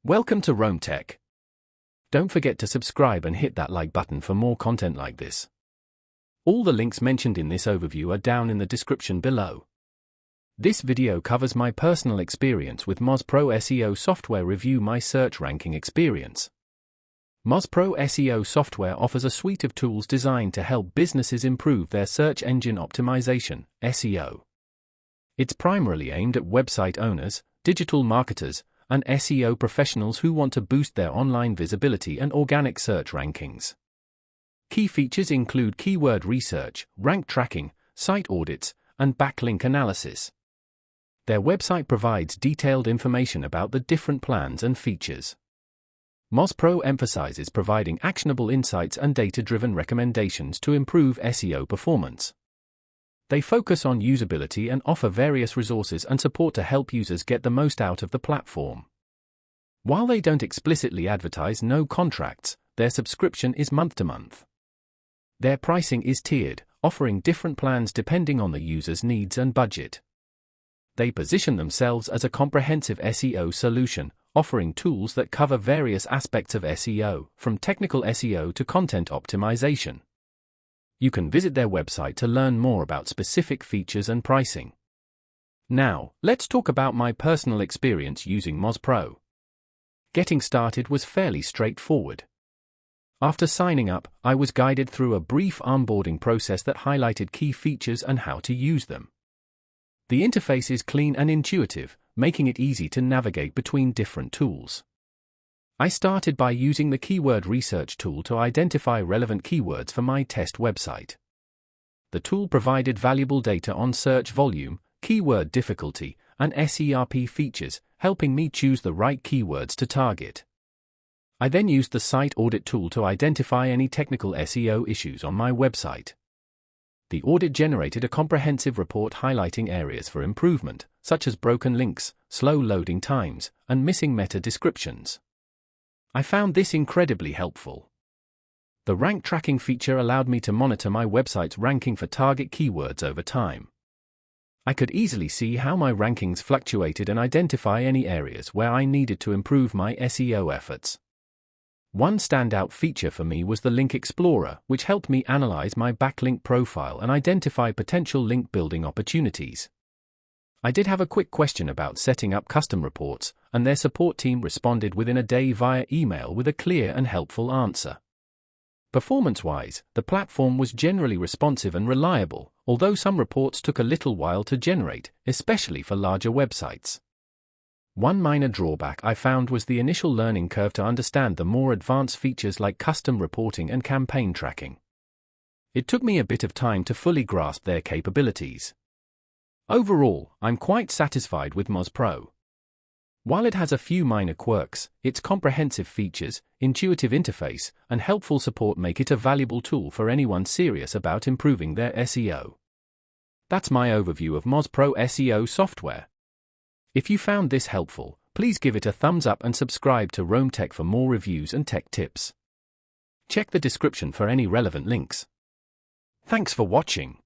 Welcome to Rome Tech. Don't forget to subscribe and hit that like button for more content like this. All the links mentioned in this overview are down in the description below. This video covers my personal experience with Moz Pro SEO software. Review my search ranking experience. Moz Pro SEO software offers a suite of tools designed to help businesses improve their search engine optimization, SEO. It's primarily aimed at website owners, digital marketers, and SEO professionals who want to boost their online visibility and organic search rankings. Key features include keyword research, rank tracking, site audits, and backlink analysis. Their website provides detailed information about the different plans and features. Moz Pro emphasizes providing actionable insights and data-driven recommendations to improve SEO performance. They focus on usability and offer various resources and support to help users get the most out of the platform. While they don't explicitly advertise no contracts, their subscription is month-to-month. Their pricing is tiered, offering different plans depending on the user's needs and budget. They position themselves as a comprehensive SEO solution, offering tools that cover various aspects of SEO, from technical SEO to content optimization. You can visit their website to learn more about specific features and pricing. Now, let's talk about my personal experience using Moz Pro. Getting started was fairly straightforward. After signing up, I was guided through a brief onboarding process that highlighted key features and how to use them. The interface is clean and intuitive, making it easy to navigate between different tools. I started by using the keyword research tool to identify relevant keywords for my test website. The tool provided valuable data on search volume, keyword difficulty, and SERP features, helping me choose the right keywords to target. I then used the site audit tool to identify any technical SEO issues on my website. The audit generated a comprehensive report highlighting areas for improvement, such as broken links, slow loading times, and missing meta descriptions. I found this incredibly helpful. The rank tracking feature allowed me to monitor my website's ranking for target keywords over time. I could easily see how my rankings fluctuated and identify any areas where I needed to improve my SEO efforts. One standout feature for me was the Link Explorer, which helped me analyze my backlink profile and identify potential link building opportunities. I did have a quick question about setting up custom reports, and their support team responded within a day via email with a clear and helpful answer. Performance-wise, the platform was generally responsive and reliable, although some reports took a little while to generate, especially for larger websites. One minor drawback I found was the initial learning curve to understand the more advanced features like custom reporting and campaign tracking. It took me a bit of time to fully grasp their capabilities. Overall, I'm quite satisfied with Moz Pro. While it has a few minor quirks, its comprehensive features, intuitive interface, and helpful support make it a valuable tool for anyone serious about improving their SEO. That's my overview of Moz Pro SEO software. If you found this helpful, please give it a thumbs up and subscribe to Rome Tech for more reviews and tech tips. Check the description for any relevant links. Thanks for watching.